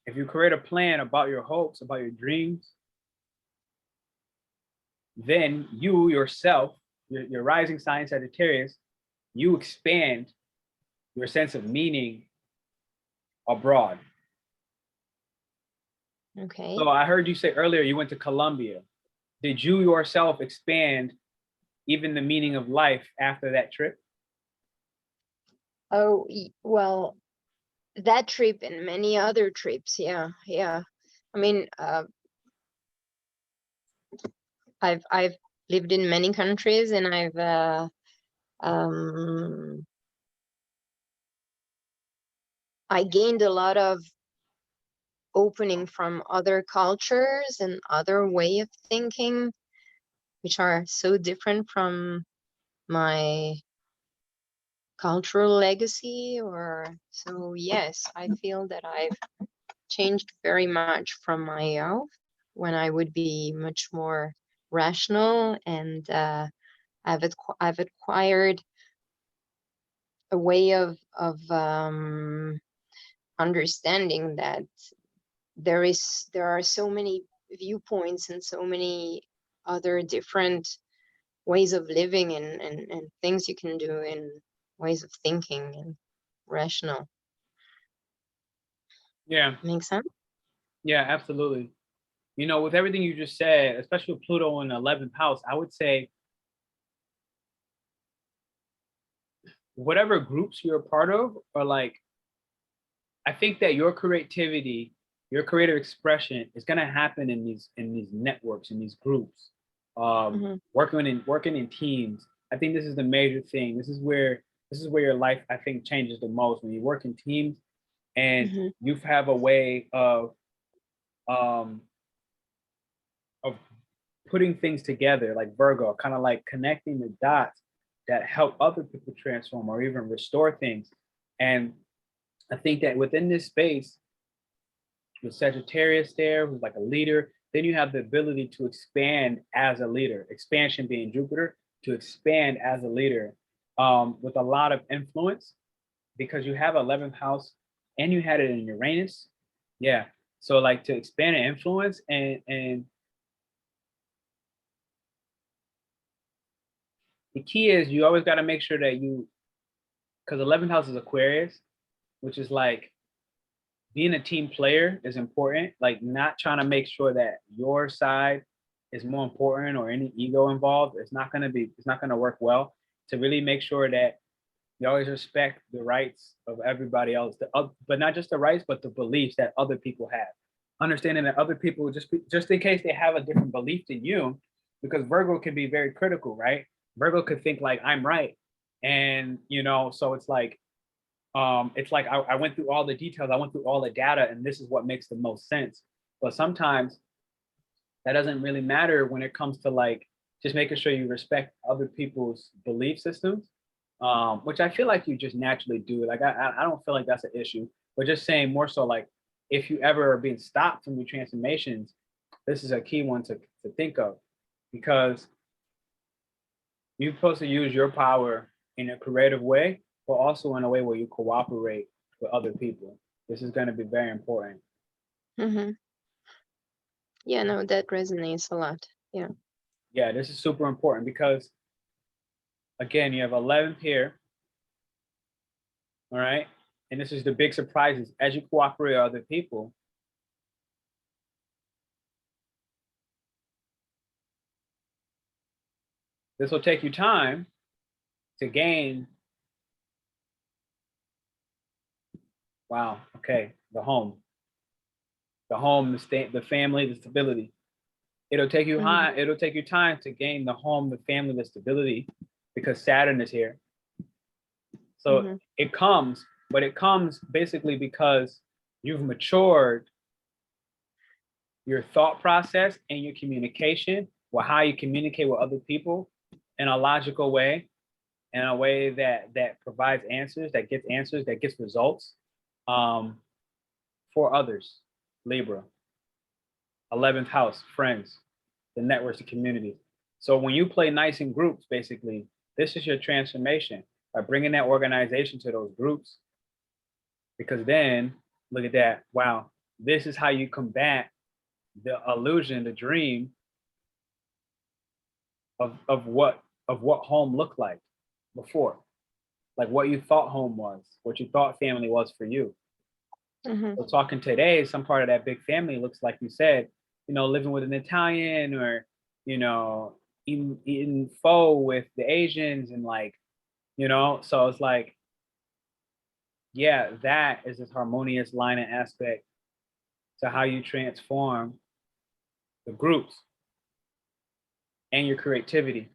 If you create a plan about your hopes, about your dreams, then you yourself, your rising sign Sagittarius, you expand your sense of meaning abroad. Okay. So I heard you say earlier you went to Colombia. Did you yourself expand even the meaning of life after that trip? Oh, well, that trip and many other trips. Yeah. I mean, I've lived in many countries, and I gained a lot of opening from other cultures and other way of thinking, which are so different from my cultural legacy. Or so, yes, I feel that I've changed very much from myself when I would be much more rational, and I've acquired a way of understanding that there are so many viewpoints and so many other different ways of living, and things you can do, and ways of thinking, and rational. Yeah, Makes sense? yeah, absolutely. You know, with everything you just said, especially with Pluto in the 11th house, I would say whatever groups you're a part of are like, I think that your creativity, your creative expression is gonna happen in these networks, in these groups, Mm-hmm. working in teams. I think this is the major thing. This is where your life, I think, changes the most when you work in teams and Mm-hmm. you have a way um, of putting things together, like Virgo, kind of like connecting the dots that help other people transform or even restore things. And I think that within this space, with Sagittarius there, who's like a leader, then you have the ability to expand as a leader, expansion being Jupiter, to expand as a leader with a lot of influence because you have 11th house and you had it in Uranus. Yeah. So like to expand and influence and the key is you always got to make sure that you, because 11th house is Aquarius, which is like being a team player is important. Like not trying to make sure that your side is more important or any ego involved. It's not going to work well. To really make sure that you always respect the rights of everybody else, but not just the rights, but the beliefs that other people have. Understanding that other people, just in case they have a different belief than you, because Virgo can be very critical, right? Virgo could think like I'm right, and so it's like I went through all the details, I went through all the data, and this is what makes the most sense. But sometimes that doesn't really matter when it comes to like just making sure you respect other people's belief systems, which I feel like you just naturally do. Like I don't feel like that's an issue, but just saying more so like if you ever are being stopped from your transformations, this is a key one to think of, because you're supposed to use your power in a creative way, but also in a way where you cooperate with other people. This is going to be very important. Mm-hmm. Yeah, no, that resonates a lot. Yeah. Yeah, this is super important because, again, you have 11th here. All right. And this is the big surprises as you cooperate with other people. This will take you time to gain. Wow. Okay. The home, the family, the stability. It'll take you high. It'll take you time to gain the home, the family, the stability, because Saturn is here. So it comes, but it comes basically because you've matured your thought process and your communication, or how you communicate with other people in a logical way, in a way that provides answers, that gets results for others. Libra, 11th house, friends, the networks, the community. So when you play nice in groups, basically, this is your transformation by bringing that organization to those groups. Because then, look at that. Wow, this is how you combat the illusion, the dream of what home looked like before, like what you thought home was, what you thought family was for you. So talking today, some part of that big family looks like you said, living with an Italian, or eating pho with the Asians, and like, so it's like, yeah, that is this harmonious line and aspect to how you transform the groups and your creativity.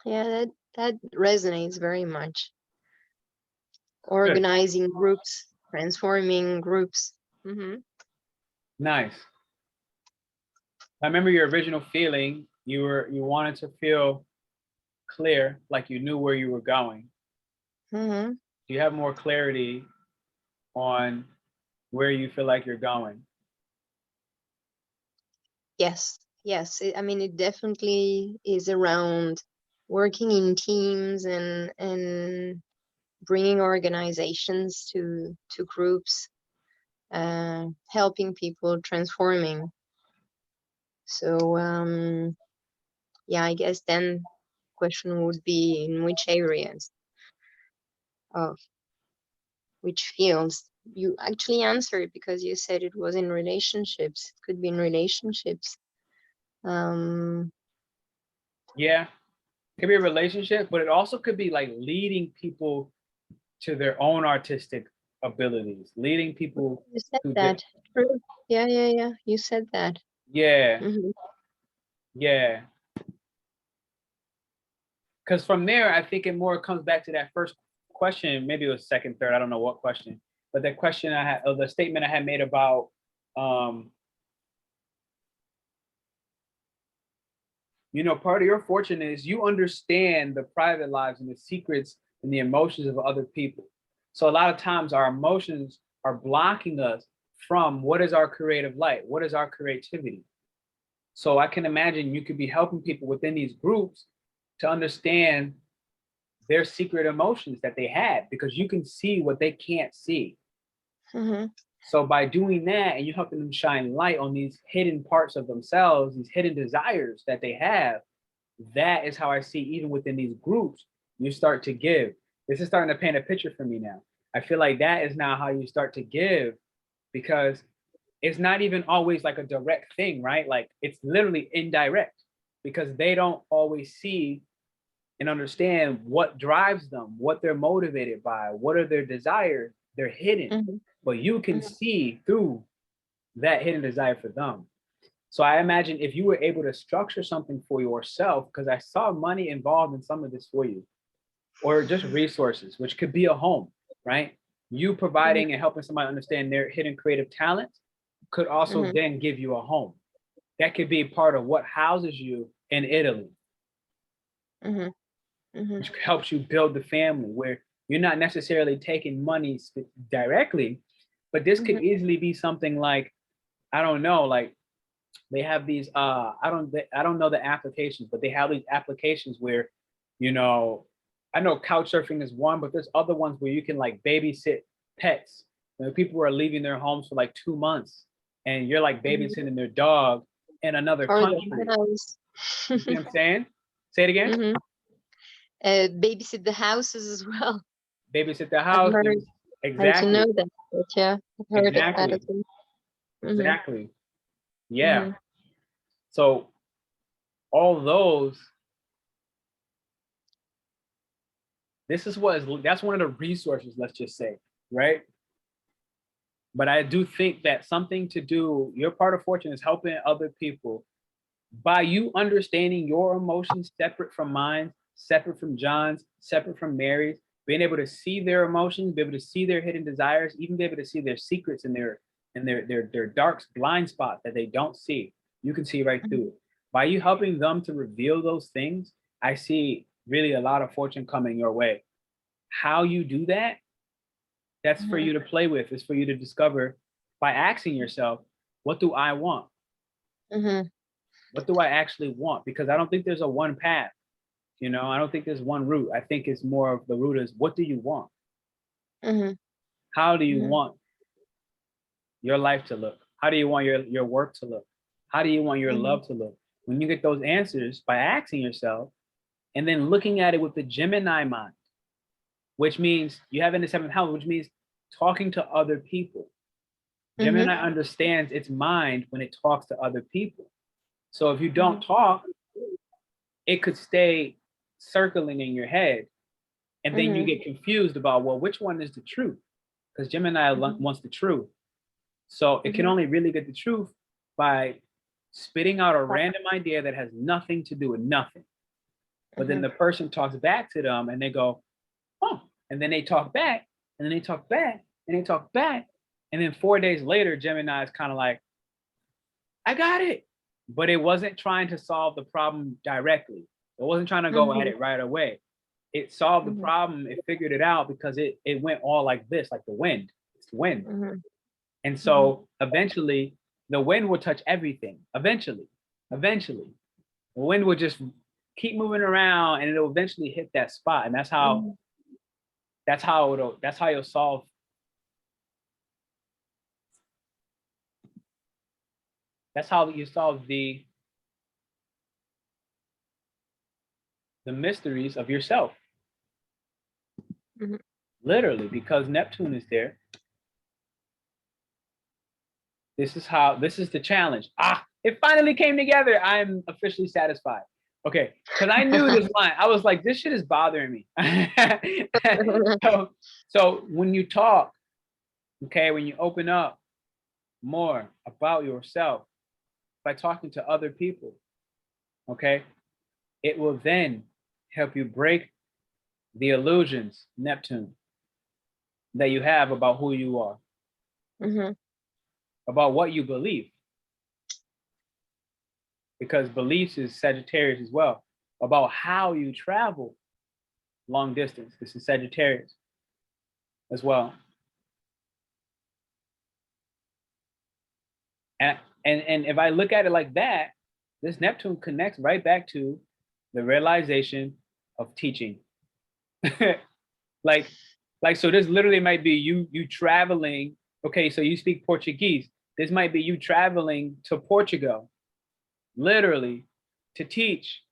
Yeah, that resonates very much. Organizing groups, transforming groups. Nice. I remember your original feeling. You wanted to feel clear, like you knew where you were going. Do you have more clarity on where you feel like you're going? Yes. I mean, it definitely is around working in teams and bringing organizations to groups, helping people, transforming. So yeah, I guess then question would be in which areas of which fields. You actually answered because you said it was in relationships. It could be in relationships. Yeah, it could be a relationship, but it also could be like leading people to their own artistic abilities, leading people. You said that. True. Yeah. You said that. Yeah. Yeah. Because from there, I think it more comes back to that first question. Maybe it was second, third. I don't know what question, but the question I had, or the statement I had made about part of your fortune is you understand the private lives and the secrets and the emotions of other people. So a lot of times our emotions are blocking us from what is our creative light, what is our creativity. So I can imagine you could be helping people within these groups to understand their secret emotions that they have, because you can see what they can't see. So by doing that, and you helping them shine light on these hidden parts of themselves, these hidden desires that they have, that is how I see, even within these groups, you start to give. This is starting to paint a picture for me now. I feel like that is now how you start to give, because it's not even always like a direct thing, right? Like it's literally indirect, because they don't always see and understand what drives them, what they're motivated by, what are their desires. They're hidden, but you can see through that hidden desire for them. So I imagine if you were able to structure something for yourself, because I saw money involved in some of this for you, or just resources, which could be a home, right? You providing and helping somebody understand their hidden creative talents could also then give you a home. That could be part of what houses you in Italy, which helps you build the family, where you're not necessarily taking money directly, but this could easily be something like, I don't know, like they have these I don't know the applications, but they have these applications where, you know, I know couch surfing is one, but there's other ones where you can like babysit pets. You know, people are leaving their homes for like 2 months, and you're like babysitting their dog in another country. You see what I'm saying? Say it again. Babysit the houses as well. Babysit the house. Exactly. To know that, but yeah, I've heard of that as well. Exactly. Yeah. So all those, this is that's one of the resources, let's just say, right? But I do think that something to do, your part of fortune is helping other people by you understanding your emotions separate from mine, separate from John's, separate from Mary's, being able to see their emotions, be able to see their hidden desires, even be able to see their secrets and their dark blind spots that they don't see. You can see right through it. By you helping them to reveal those things, I see really a lot of fortune coming your way. How you do that, that's for you to play with. It's for you to discover by asking yourself, what do I want? What do I actually want? Because I don't think there's a one path. You know, I don't think there's one route. I think it's more of the route is, what do you want? How do you want your life to look? How do you want your work to look? How do you want your love to look? When you get those answers by asking yourself, and then looking at it with the Gemini mind, which means you have in the 7th house, which means talking to other people. Gemini understands its mind when it talks to other people. So if you don't talk, it could stay circling in your head, and then you get confused about, well, which one is the truth? Because Gemini wants the truth. So it can only really get the truth by spitting out a random idea that has nothing to do with nothing. But then the person talks back to them and they go, oh, and then they talk back, and then they talk back, and they talk back. And then 4 days later, Gemini is kind of like, I got it. But it wasn't trying to solve the problem directly. It wasn't trying to go at it right away. It solved the problem. It figured it out because it went all like this, like the wind. It's the wind. And so eventually the wind will touch everything. Eventually, the wind will just keep moving around, and it'll eventually hit that spot. And that's how you'll solve. That's how you solve the mysteries of yourself. Literally, because Neptune is there. This is the challenge. It finally came together. I'm officially satisfied. Okay, because I knew this line. I was like, this shit is bothering me. So when you talk, okay, when you open up more about yourself by talking to other people, okay, it will then help you break the illusions, Neptune, that you have about who you are, about what you believe. Because beliefs is Sagittarius as well, about how you travel long distance. This is Sagittarius as well. And if I look at it like that, this Neptune connects right back to the realization of teaching. like so this literally might be you traveling. Okay, so you speak Portuguese. This might be you traveling to Portugal, literally, to teach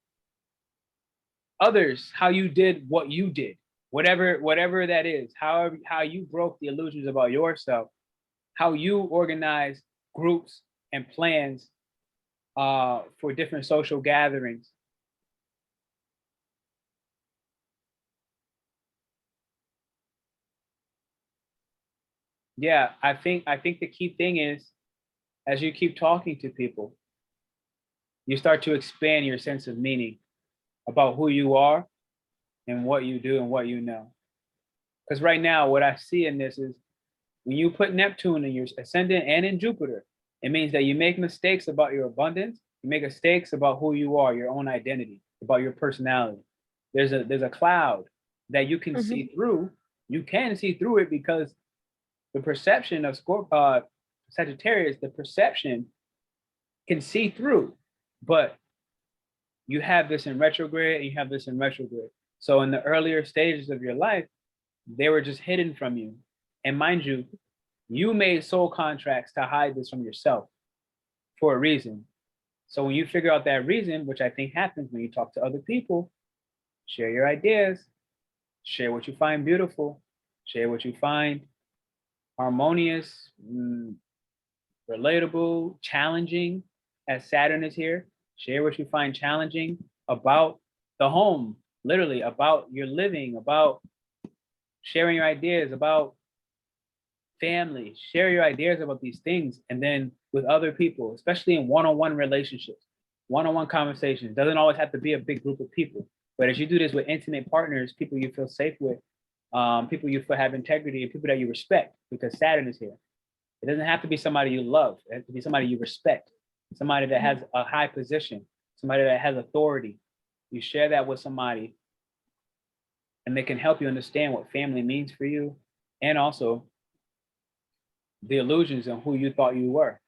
others how you did what you did, whatever that is, how you broke the illusions about yourself, how you organize groups and plans for different social gatherings. Yeah, I think the key thing is, as you keep talking to people, you start to expand your sense of meaning about who you are and what you do and what you know. Because right now, what I see in this is when you put Neptune in your ascendant and in Jupiter, it means that you make mistakes about your abundance, you make mistakes about who you are, your own identity, about your personality. There's a cloud that you can see through. You can see through it because the perception of Sagittarius, the perception can see through, but you have this in retrograde and you have this in retrograde. So in the earlier stages of your life, they were just hidden from you. And mind you, you made soul contracts to hide this from yourself for a reason. So when you figure out that reason, which I think happens when you talk to other people, share your ideas, share what you find beautiful, share what you find harmonious, relatable, challenging, as Saturn is here. Share what you find challenging about the home, literally about your living, about sharing your ideas, about family. Share your ideas about these things, and then with other people, especially in one-on-one relationships, one-on-one conversations. Doesn't always have to be a big group of people, but as you do this with intimate partners, people you feel safe with, people you feel have integrity, and people that you respect, because Saturn is here. It doesn't have to be somebody you love. It has to be somebody you respect, somebody that has a high position, somebody that has authority. You share that with somebody, and they can help you understand what family means for you, and also the illusions of who you thought you were.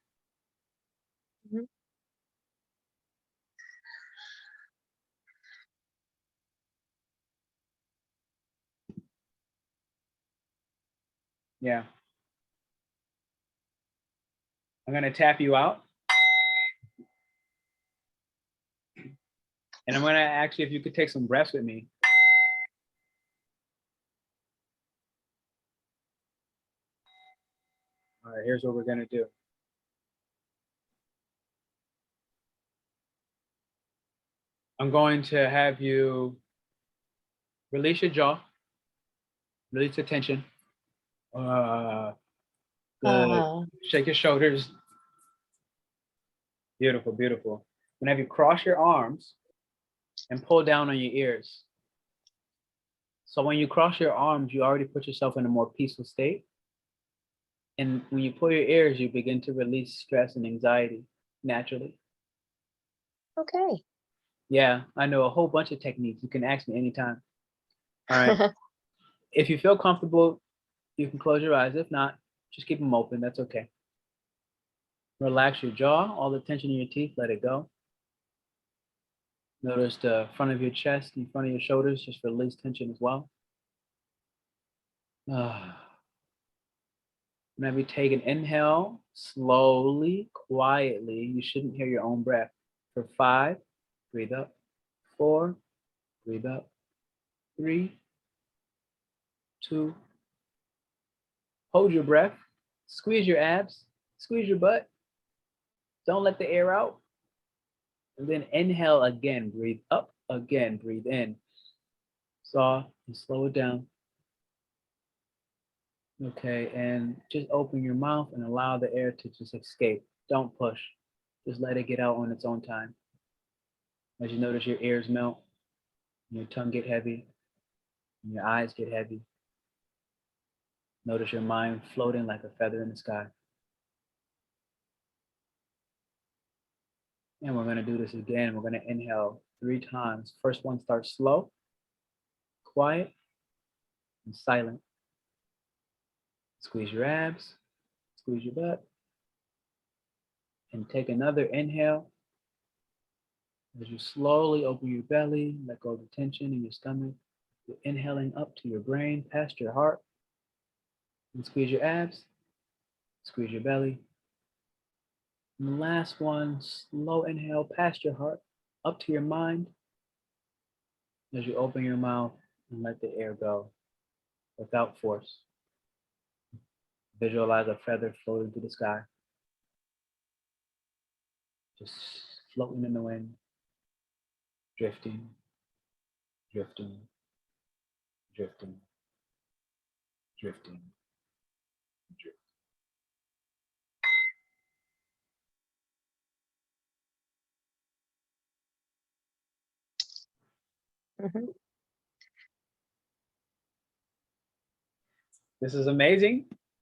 Yeah. I'm going to tap you out. And I'm going to ask you if you could take some breaths with me. All right, here's what we're going to do. I'm going to have you release your jaw, release the tension. Good. Shake your shoulders. Beautiful, beautiful. I'm going to have you cross your arms and pull down on your ears. So when you cross your arms, you already put yourself in a more peaceful state. And when you pull your ears, you begin to release stress and anxiety naturally. Okay. Yeah, I know a whole bunch of techniques. You can ask me anytime. All right. If you feel comfortable, you can close your eyes. If not, just keep them open. That's okay. Relax your jaw, all the tension in your teeth, let it go. Notice the front of your chest, in front of your shoulders, just release tension as well. Maybe take an inhale, slowly, quietly. You shouldn't hear your own breath. For 5, breathe up. 4, breathe up. 3, 2, hold your breath. Squeeze your abs, squeeze your butt. Don't let the air out. And then inhale again, breathe up, again, breathe in. Soft and slow it down. Okay, and just open your mouth and allow the air to just escape. Don't push. Just let it get out on its own time. As you notice your ears melt, and your tongue get heavy, and your eyes get heavy. Notice your mind floating like a feather in the sky. And we're going to do this again. We're going to inhale 3 times. First one starts slow, quiet, and silent. Squeeze your abs, squeeze your butt, and take another inhale. As you slowly open your belly, let go of the tension in your stomach. You're inhaling up to your brain, past your heart. And squeeze your abs, squeeze your belly. And the last one, slow inhale past your heart, up to your mind. as you open your mouth and let the air go without force. Visualize a feather floating through the sky, just floating in the wind, drifting, drifting, drifting, drifting, drifting. Mhm. This is amazing.